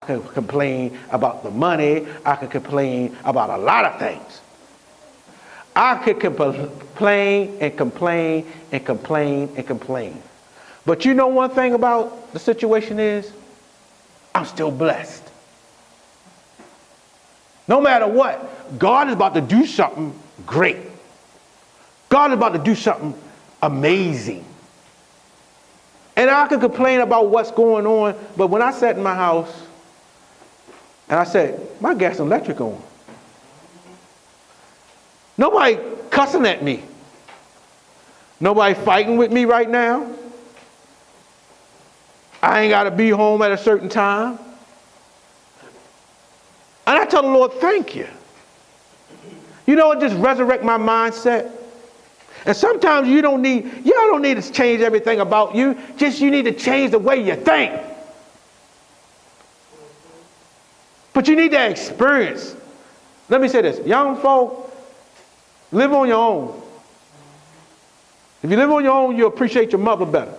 could complain about the money. I could complain about a lot of things. I could complain and complain and complain and complain. But you know one thing about the situation is, I'm still blessed. No matter what, God is about to do something great. God is about to do something amazing. And I could complain about what's going on, but when I sat in my house and I said, my gas and electric on. Nobody cussing at me. Nobody fighting with me right now. I ain't got to be home at a certain time. And I tell the Lord, thank you. You know, it just resurrect my mindset. And sometimes y'all don't need to change everything about you. Just you need to change the way you think. But you need that experience. Let me say this. Young folk, live on your own. If you live on your own, you'll appreciate your mother better.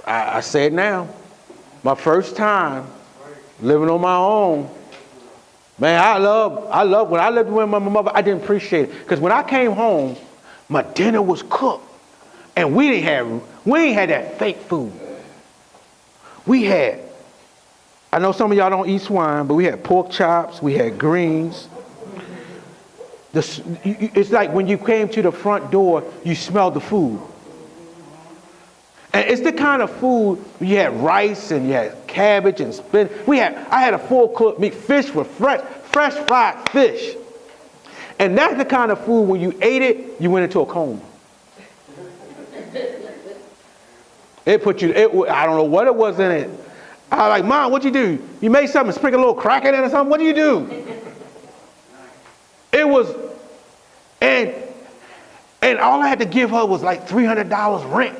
I say it now. My first time living on my own. Man, I love when I lived with my mother, I didn't appreciate it. Because when I came home, my dinner was cooked. And we ain't had that fake food. We had, I know some of y'all don't eat swine, but we had pork chops, we had greens. It's like when you came to the front door, you smelled the food. And it's the kind of food, you had rice and you had cabbage and spinach. I had a full cooked meat. Fish with fresh fried fish. And that's the kind of food, when you ate it, you went into a coma. I don't know what it was in it. I was like, Mom, what'd you do? You made something, sprinkle a little crack in it or something? What do you do? It was, and all I had to give her was like $300 rent.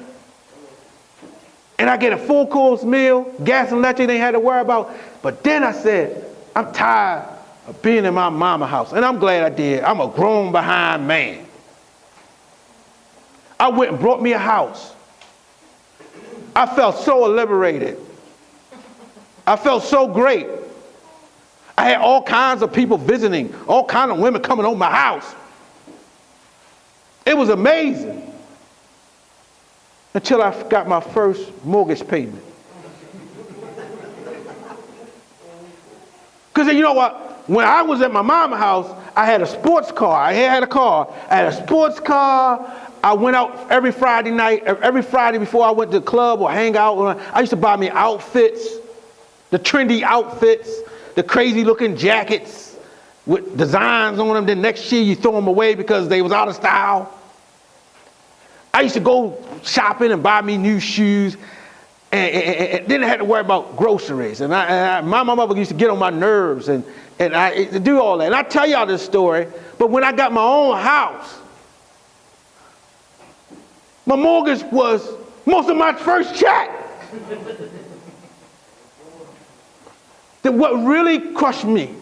And I get a full course meal, gas and electric they had to worry about. But then I said, I'm tired of being in my mama house. And I'm glad I did. I'm a grown behind man. I went and brought me a house. I felt so liberated. I felt so great. I had all kinds of people visiting, all kinds of women coming over my house. It was amazing. Until I got my first mortgage payment. Because you know what? When I was at my mama's house, I had a sports car. I had a sports car. I went out every Friday night, every Friday before I went to the club or hang out. I used to buy me outfits, the trendy outfits, the crazy looking jackets with designs on them. Then next year you throw them away because they was out of style. I used to go shopping and buy me new shoes, and then I had to worry about groceries. And my mother used to get on my nerves and I do all that. And I tell y'all this story, but when I got my own house, my mortgage was most of my first check. What really crushed me,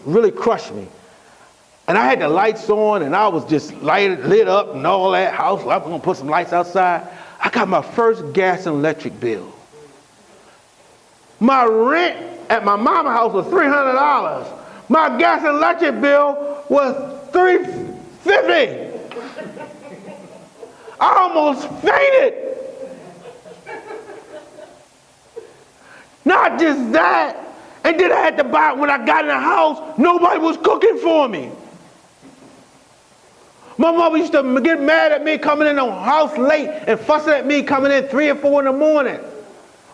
and I had the lights on, and I was just lit up and all that house. I'm going to put some lights outside. I got my first gas and electric bill. My rent at my mama's house was $300. My gas and electric bill was $350. I almost fainted. Not just that. And then I had to buy, when I got in the house, nobody was cooking for me. My mother used to get mad at me coming in the house late and fussing at me coming in 3 or 4 in the morning.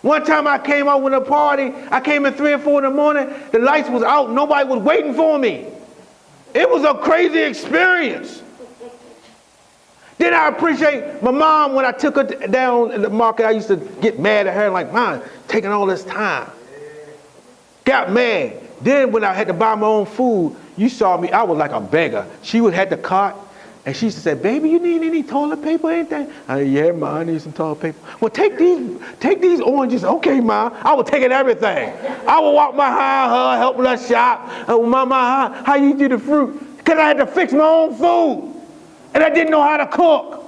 One time I came out with a party, I came in 3 or 4 in the morning, the lights was out, nobody was waiting for me. It was a crazy experience. Then I appreciate my mom when I took her down in the market. I used to get mad at her like, Mom, taking all this time. Got mad. Then when I had to buy my own food, you saw me, I was like a beggar. She would have the cart, and she used to say, baby, you need any toilet paper or anything? I said, yeah, Ma, I need some toilet paper. Well, take these oranges. Okay, Ma. I was taking everything. I would walk behind her, helping her shop. Mama, how you do the fruit? Because I had to fix my own food, and I didn't know how to cook.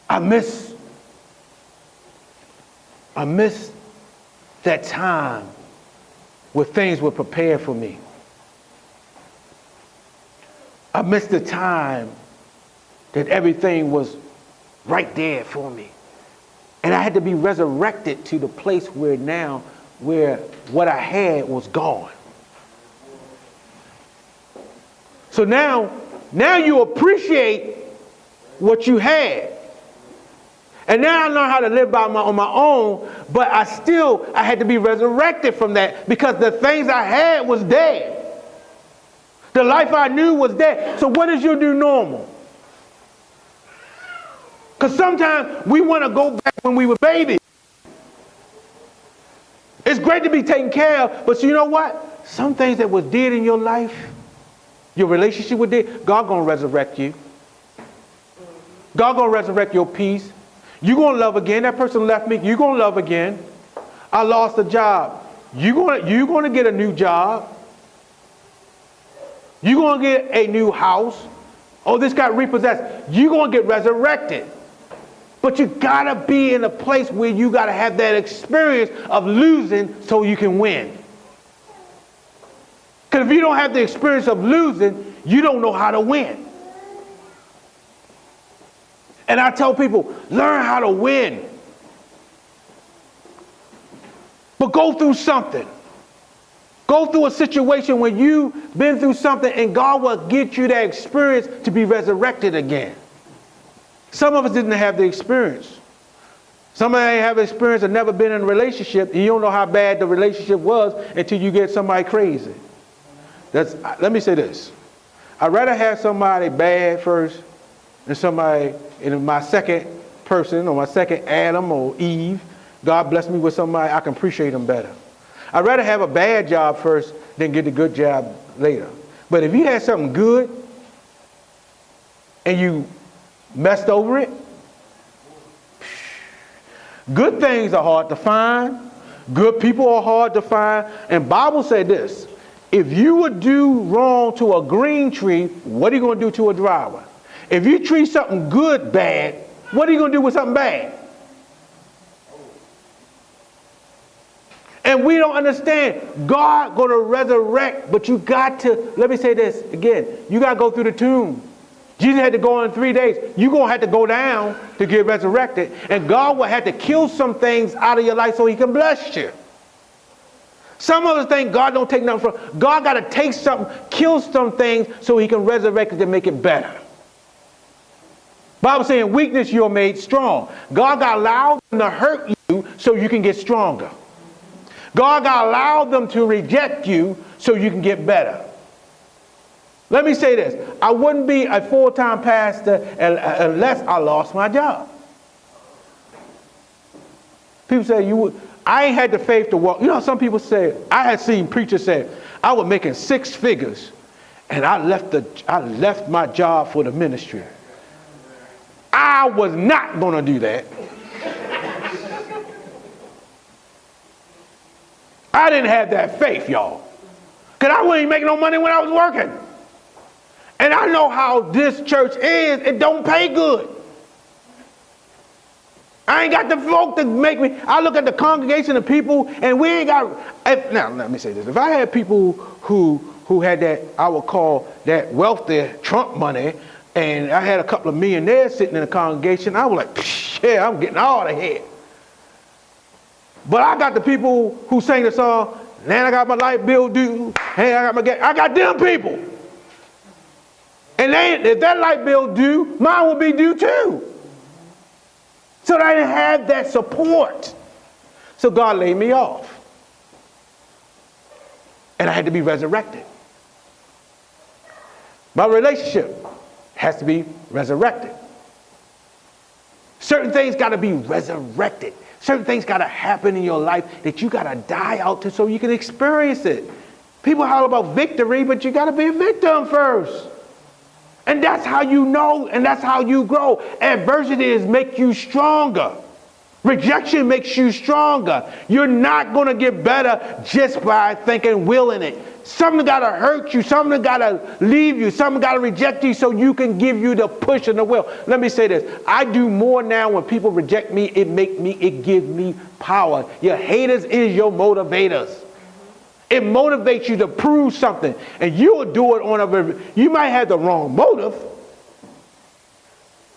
I miss that time where things were prepared for me. I miss the time that everything was right there for me. And I had to be resurrected to the place where what I had was gone. So now you appreciate what you had. And now I learn how to live on my own, but I had to be resurrected from that because the things I had was dead. The life I knew was dead. So what is your new normal? Because sometimes we want to go back when we were babies. It's great to be taken care of, but you know what? Some things that was dead in your life, your relationship with dead, God gonna resurrect you. God gonna resurrect your peace. You're going to love again. That person left me. You're going to love again. I lost a job. You're going to get a new job. You're going to get a new house. Oh, this got repossessed. You're going to get resurrected. But you got to be in a place where you got to have that experience of losing so you can win. Because if you don't have the experience of losing, you don't know how to win. And I tell people, learn how to win. But go through something. Go through a situation where you've been through something and God will get you that experience to be resurrected again. Some of us didn't have the experience. Some of you have experience and never been in a relationship, and you don't know how bad the relationship was until you get somebody crazy. Let me say this. I'd rather have somebody bad first than somebody in my second person or my second Adam or Eve. God bless me with somebody I can appreciate them better. I'd rather have a bad job first than get the good job later. But if you had something good and you messed over it, good things are hard to find. Good people are hard to find. And Bible said this, if you would do wrong to a green tree, what are you going to do to a dry one? If you treat something good bad, what are you going to do with something bad? And we don't understand. God going to resurrect, but you got to, let me say this again, you got to go through the tomb. Jesus had to go in 3 days. You're going to have to go down to get resurrected. And God will have to kill some things out of your life so he can bless you. Some other things God don't take nothing from. God got to take something, kill some things so he can resurrect it and make it better. Bible saying weakness you're made strong. God got allowed them to hurt you so you can get stronger. God got allowed them to reject you so you can get better. Let me say this. I wouldn't be a full-time pastor unless I lost my job. People say, I ain't had the faith to walk. You know, some people say, I had seen preachers say, I was making 6 figures and I left my job for the ministry. I was not going to do that. I didn't have that faith, y'all. Because I wasn't making no money when I was working. And I know how this church is. It don't pay good. I ain't got the folk to make me. I look at the congregation of people and we ain't got. Now, let me say this. If I had people who had that, I would call that wealthy Trump money, and I had a couple of millionaires sitting in the congregation, I was like, yeah, I'm getting all the head. But I got the people who sang the song, man, I got my light bill due, hey, I got them people. And if that light bill due, mine will be due too. So I didn't have that support. So God laid me off. And I had to be resurrected. My relationship has to be resurrected. Certain things got to be resurrected. Certain things got to happen in your life that you got to die out to so you can experience it. People holler about victory, but you got to be a victim first. And that's how you know, and that's how you grow. Adversity is make you stronger. Rejection makes you stronger. You're not going to get better just by thinking, willing it. Something got to hurt you. Something got to leave you. Something got to reject you so you can give you the push and the will. Let me say this. I do more now when people reject me. It gives me power. Your haters is your motivators. It motivates you to prove something. And you will do it you might have the wrong motive.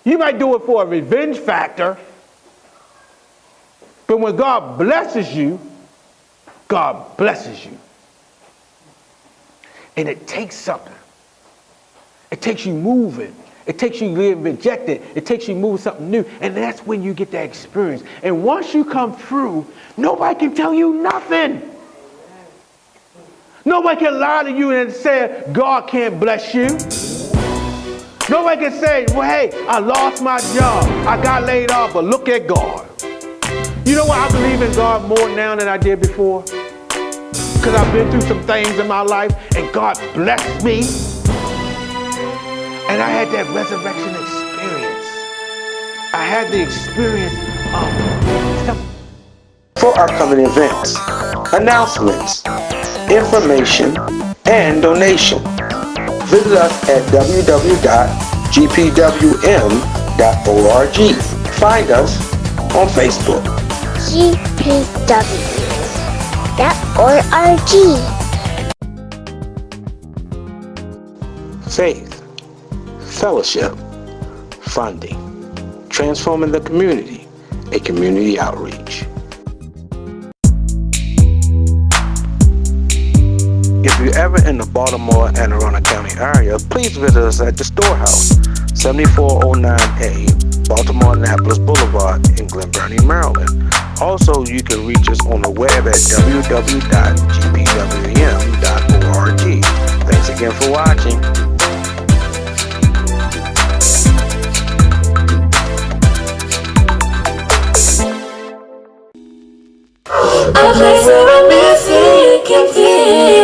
You might do it for a revenge factor. But when God blesses you, God blesses you. And it takes something. It takes you moving. It takes you being rejected. It takes you moving something new. And that's when you get that experience. And once you come through, nobody can tell you nothing. Nobody can lie to you and say, God can't bless you. Nobody can say, well, hey, I lost my job. I got laid off, but look at God. You know what? I believe in God more now than I did before. Because I've been through some things in my life, and God blessed me. And I had that resurrection experience. I had the experience of something. For upcoming events, announcements, information, and donation, visit us at www.gpwm.org. Find us on Facebook. gpw.org. Faith, fellowship, funding, transforming the community, a community outreach. If you're ever in the Baltimore and Arundel County area, please visit us at the Storehouse, 7409A, Baltimore Annapolis Boulevard in Glen Burnie, Maryland. Also, you can reach us on the web at www.gpwm.org. Thanks again for watching. A place where I'm missing can feel.